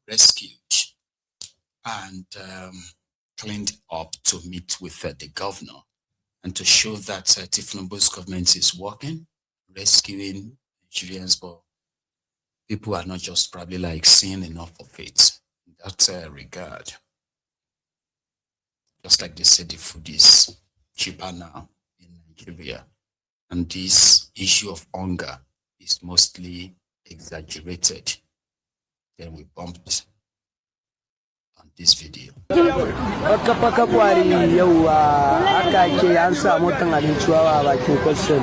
Rescued and cleaned up to meet with the governor and to show that Tinubu's government is working, rescuing Nigerians, but people are not just probably like seeing enough of it in that regard. Just like they said, the food is cheaper now in Nigeria. And this issue of hunger is mostly exaggerated. Then we bumped on this video. Paka kwari yau aka ke an samu tan abinci a bakin kwastan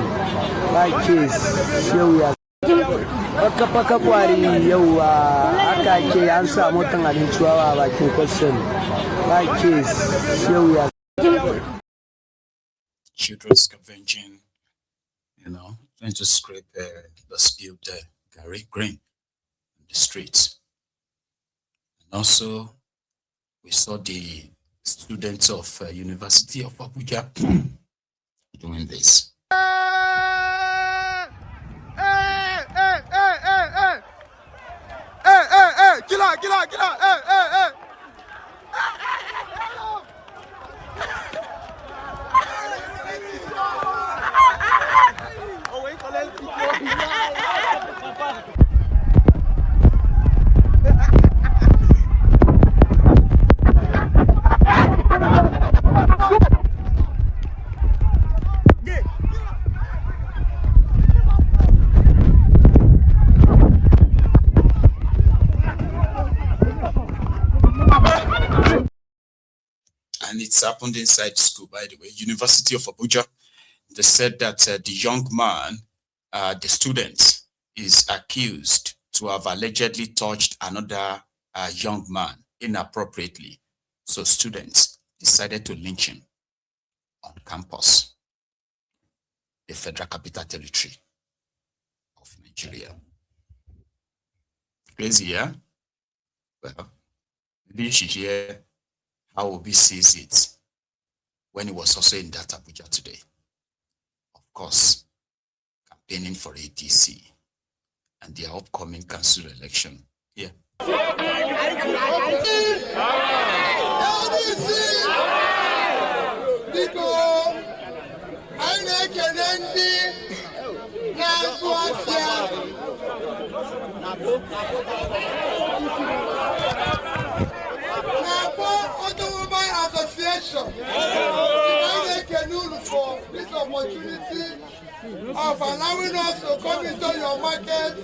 ba case yau ya paka kwari yau aka ke an samu tan abinci a bakin kwastan ba case yau ya children scavenging, you know, trying to scrape the spilled garri grain in the streets. And also, we saw the students of University of Abuja doing this. Get out! And it's happened inside school, by the way, University of Abuja. They said that the young man, the student, is accused to have allegedly touched another young man inappropriately. So students decided to lynch him on campus, the Federal Capital Territory of Nigeria. Crazy, yeah? Well, maybe you should hear how Obi sees it when he was also in that Abuja today. Of course, campaigning for ADC and their upcoming council election. Yeah. ADC! Association for this opportunity of allowing us to come into your market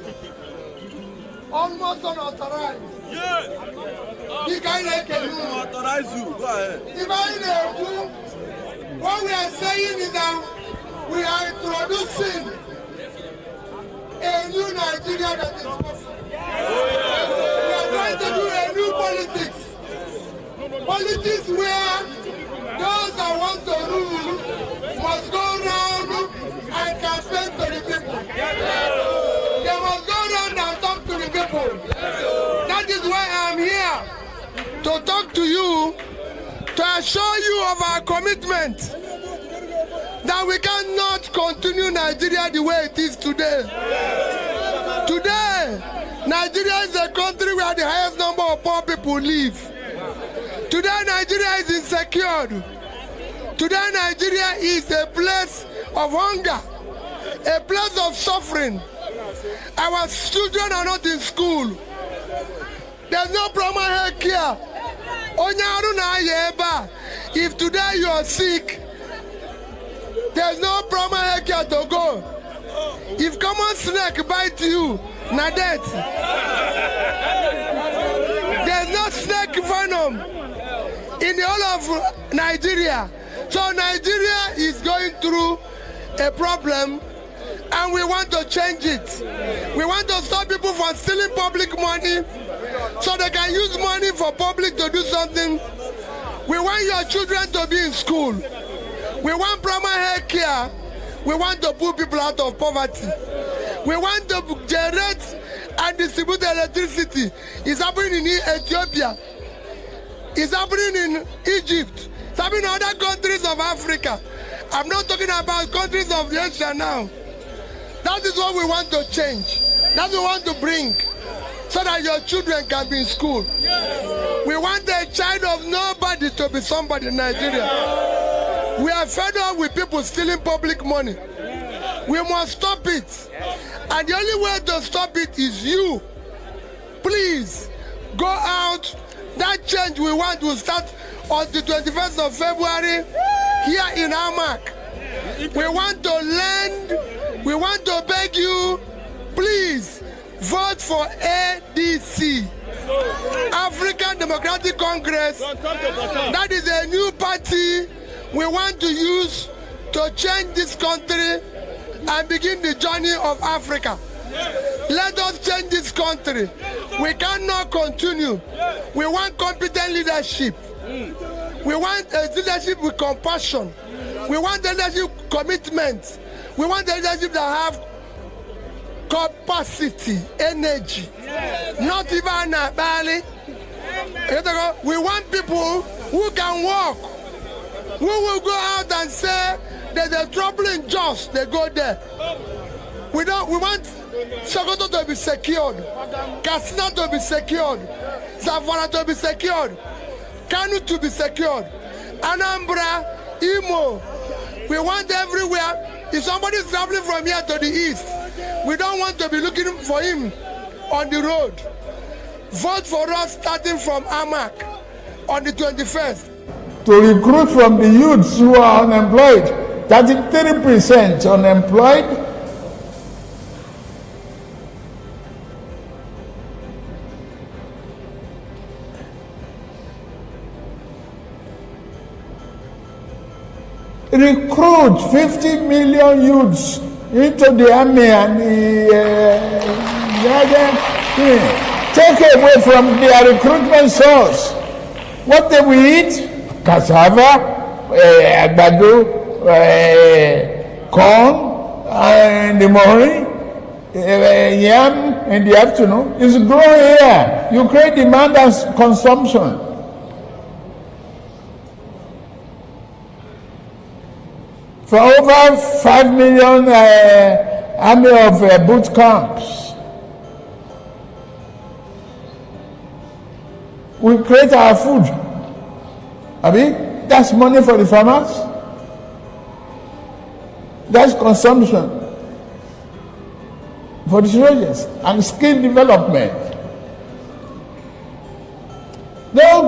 almost unauthorized. Yes. Authorize you. Go ahead. What we are saying is that we are introducing a new Nigeria that is possible. We are trying to do a new politics. Politics where those that want to rule must go around and campaign to the people. They must go around and talk to the people. That is why I am here to talk to you, to assure you of our commitment that we cannot continue Nigeria the way it is today. Today, Nigeria is a country where the highest number of poor people live. Today, Nigeria is insecure. Today, Nigeria is a place of hunger, a place of suffering. Our children are not in school. There's no primary health care. If today you are sick, there's no primary health care to go. If common snake bite you, na death. There's no snake venom in the whole of Nigeria. So Nigeria is going through a problem and we want to change it. We want to stop people from stealing public money so they can use money for public to do something. We want your children to be in school. We want primary health care. We want to pull people out of poverty. We want to generate and distribute electricity. It's happening in Ethiopia. It's happening in Egypt. It's happening in other countries of Africa. I'm not talking about countries of Asia now. That is what we want to change. That we want to bring so that your children can be in school. We want a child of nobody to be somebody in Nigeria. We are fed up with people stealing public money. We must stop it. And the only way to stop it is you. Please, go out. That change we want will start on the 21st of February here in Amak. We want to lend. We want to beg you, please, vote for ADC. African Democratic Congress. That is a new party we want to use to change this country and begin the journey of Africa. Let us change this country. We cannot continue. We want competent leadership. We want a leadership with compassion. We want leadership commitment. We want a leadership that have capacity, energy. Not even a barely. We want people who can walk, who will go out and say there's a trouble in Jos, they go there. We want Sokoto to be secured, Katsina to be secured, Zamfara to be secured, Kanu to be secured, Anambra, Imo. We want everywhere. If somebody is traveling from here to the east, we don't want to be looking for him on the road. Vote for us starting from Amak on the 21st. To recruit from the youths who are unemployed, 33% unemployed. Recruit 50 million youths into the army and take away from their recruitment source. What they will eat? Cassava, agbado, corn in the morning, yam in the afternoon. It's growing here. You create demand and consumption. For over 5 million army of boot camps, we create our food. That's money for the farmers. That's consumption for the soldiers and skill development.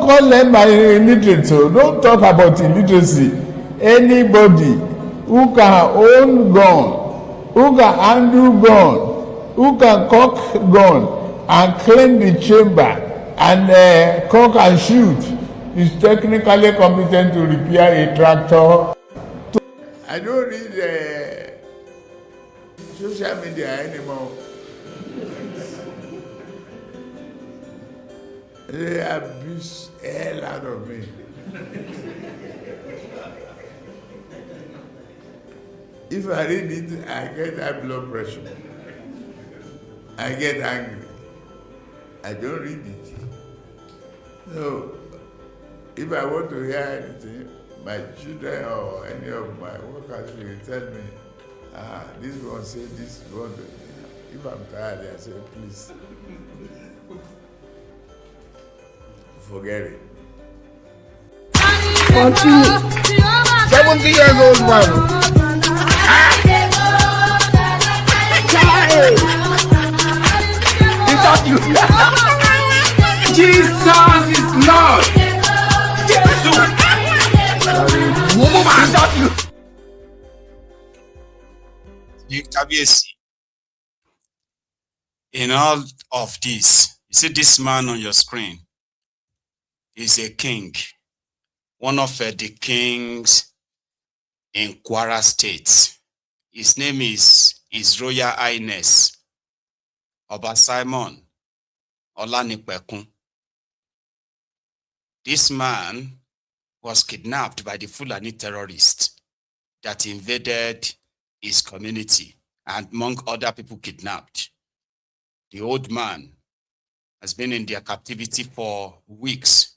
call them illiterate. So don't talk about illiteracy. Anybody who can own gun, who can handle gun, who can cock gun and clean the chamber and cock and shoot is technically competent to repair a tractor. I don't read social media anymore. They abuse the hell out of me. If I read it, I get high blood pressure. I get angry. I don't read it. So, if I want to hear anything, my children or any of my workers will tell me, this one say this one. If I'm tired, I say, please. Forget it. 70 years old man. Jesus is Lord. In all of this, you see this man on your screen is a king, one of the kings in Kwara State. His name is His Royal Highness Oba Simon Olanipekun. This man was kidnapped by the Fulani terrorists that invaded his community, and among other people kidnapped. The old man has been in their captivity for weeks.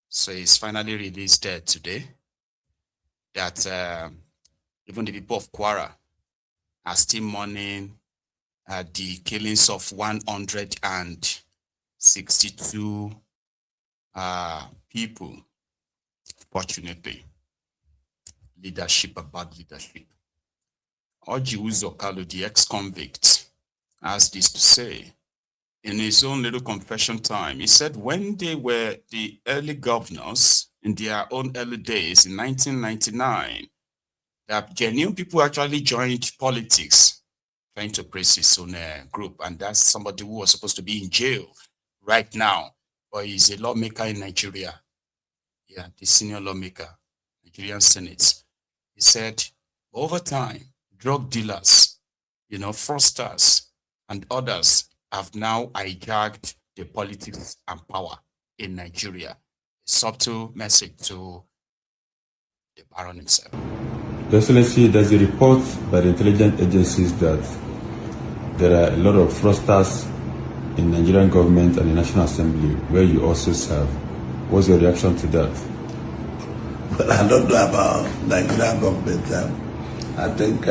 So he's finally released there today. That even the people of Kwara are still mourning the killings of 162 people. Fortunately, leadership, bad leadership. Oji Uzokalo, the ex-convict, has this to say in his own little confession time. He said when they were the early governors in their own early days in 1999, that genuine people actually joined politics, trying to praise his own group. And that's somebody who was supposed to be in jail right now, but he's a lawmaker in Nigeria. Yeah, the senior lawmaker, Nigerian Senate. He said, over time, drug dealers, fraudsters, and others have now hijacked the politics and power in Nigeria. A subtle message to the Baron himself. Your Excellency, there's a report by the intelligence agencies that there are a lot of fraudsters in the Nigerian government and the National Assembly, where you also serve. What's your reaction to that? Well, I don't know about Nigerian government. I think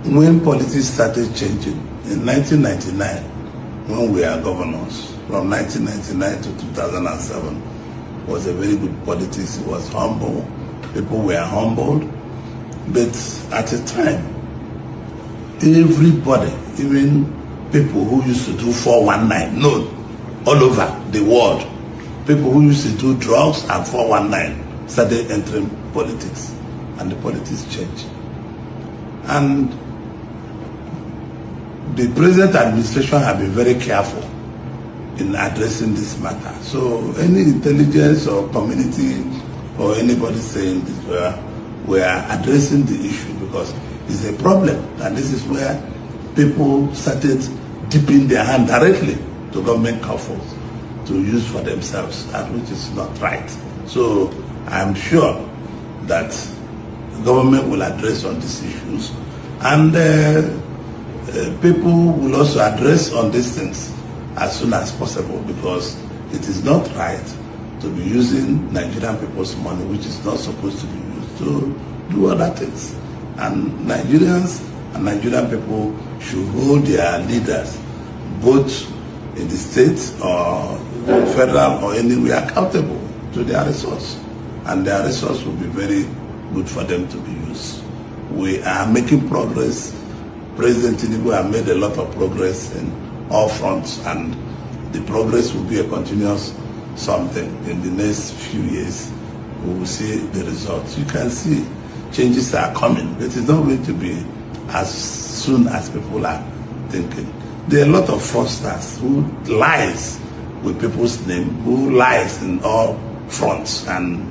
when politics started changing in 1999, when we were governors, from 1999 to 2007, was a very good politics. It was humble. People were humbled. But at a time, everybody, even people who used to do 419, no, all over the world, people who used to do drugs and 419 started entering politics, and the politics changed. And the present administration have been very careful in addressing this matter. So any intelligence or community or anybody saying this, we are addressing the issue because it's a problem, and this is where people started dipping their hand directly to government coffers to use for themselves, and which is not right. So I'm sure that the government will address on these issues, and people will also address on these things as soon as possible, because it is not right to be using Nigerian people's money, which is not supposed to be used to do other things. And Nigerians and Nigerian people should hold their leaders, both in the state or federal or anywhere, accountable to their resource. And their resource will be very good for them to be used. We are making progress. President Tinubu has made a lot of progress in all fronts, and the progress will be a continuous something. In the next few years, we will see the results. You can see changes are coming, but it's not going to be as soon as people are thinking. There are a lot of fraudsters who lies with people's name, who lies in all fronts, and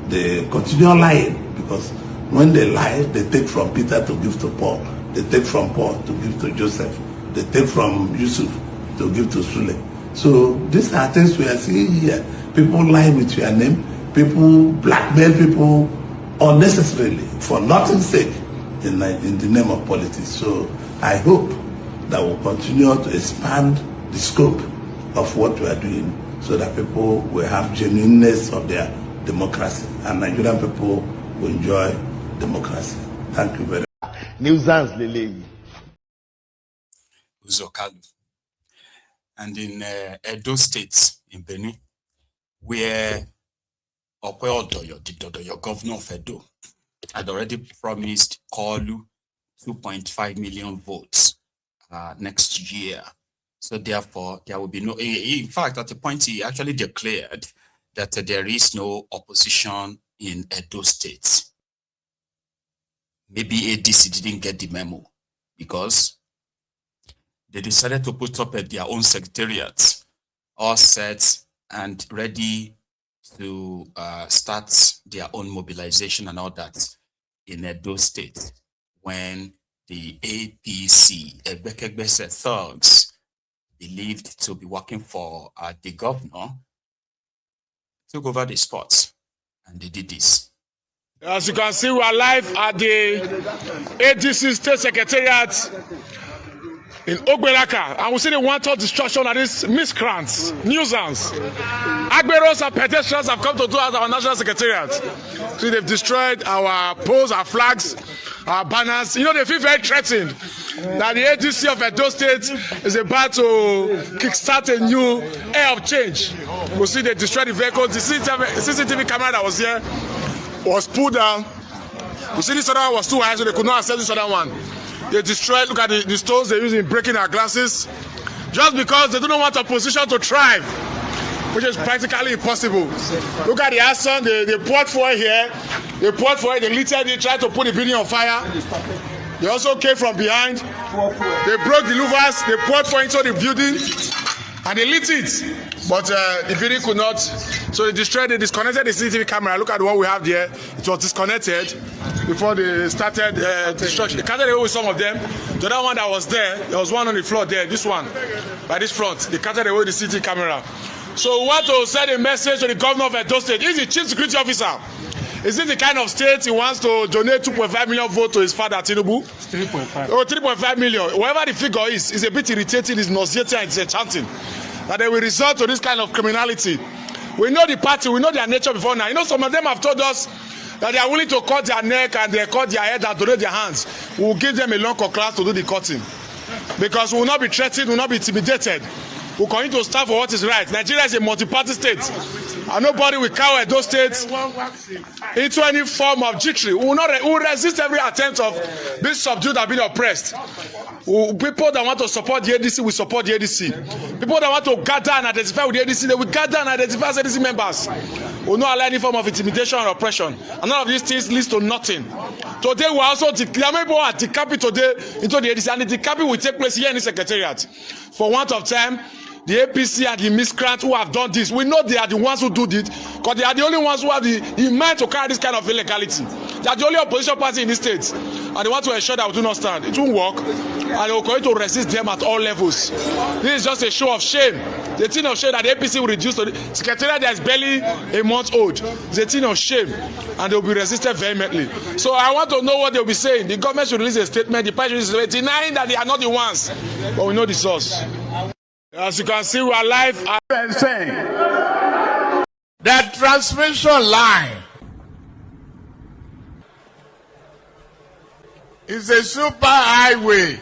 they continue lying because when they lie, they take from Peter to give to Paul, they take from Paul to give to Joseph, they take from Yusuf to give to Sule. So these are things we are seeing here. People lie with your name, people blackmail people unnecessarily for nothing's sake in the name of politics. So I hope that we'll continue to expand the scope of what we are doing so that people will have genuineness of their democracy and Nigerian people will enjoy democracy. Thank you very much. Nuisance Lele. Uzokalu. And in Edo State, in Benin, where the governor of Edo, had already promised Kalu 2.5 million votes next year. So therefore, there will be no, in fact, at the point he actually declared that there is no opposition in Edo State. Maybe ADC didn't get the memo because they decided to put up their own secretariat, all set and ready to start their own mobilization and all that in Edo State when the APC, Ebekebese thugs, believed to be working for the governor, took over the spot and they did this. As you can see, we are live at the ADC State Secretariat in Ogberaka, and we see the wanton destruction of these miscreants, nuisance. Agberos and pedestrians have come to do as our national secretariat. So they've destroyed our poles, our flags, our banners. You know, they feel very threatened that the ADC of Edo State is about to kickstart a new era of change. We see they destroyed the vehicles. The CCTV camera that was here was pulled down. We see this other one was too high, so they could not access this other one. They destroyed, look at the stones they're using in breaking our glasses, just because they don't want opposition to thrive, which is practically impossible. Look at the arson, they poured fuel here, they littered it, tried to put the building on fire. They also came from behind, they broke the louvers, they poured fuel into the building, and they lit it. But the building could not, so they disconnected the CCTV camera. Look at the one we have there. It was disconnected before they started destruction. They carted away with some of them. The other one that was there was one on the floor there, this one, by this front. They carted away the CCTV camera. So we want to send a message to the governor of Edo State. He's the chief security officer. Is this the kind of state he wants to donate 2.5 million votes to his father, Tinubu? 3.5. Oh, 3.5 million. Whatever the figure is, it's a bit irritating, it's nauseating, and it's enchanting. That they will resort to this kind of criminality. We know the party, we know their nature before now. You know, some of them have told us that they are willing to cut their neck and they cut their head and donate their hands. We will give them a long class to do the cutting. Because we will not be threatened, we will not be intimidated. We will continue to stand for what is right. Nigeria is a multi-party state. And nobody will cower those states into any form of jittery. We will resist every attempt of being subdued and being oppressed. People that want to support the ADC will support the ADC. People that want to gather and identify with the ADC, they will gather and identify as ADC members. We will not allow any form of intimidation or oppression. And none of these things leads to nothing. Today we also declare people are decapping today into the ADC, and the decapping will take place here in the secretariat. For want of time, the APC and the miscreants who have done this, we know they are the ones who do it, because they are the only ones who have the mind to carry this kind of illegality. They are the only opposition party in this state, and they want to ensure that we do not stand. It won't work, and they will continue to resist them at all levels. This is just a show of shame. The thing of shame that the APC will reduce to the secretariat that is barely a month old. It's a thing of shame, and they will be resisted vehemently. So I want to know what they will be saying. The government should release a statement, the party should release a statement denying that they are not the ones, but we know the source. As you can see, we are live. That transmission line is a super highway.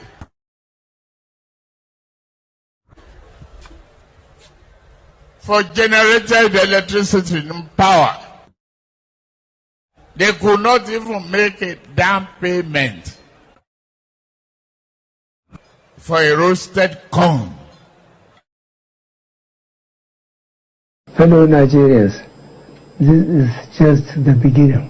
For generated electricity and power. They could not even make a down payment for a roasted corn. Fellow Nigerians, this is just the beginning.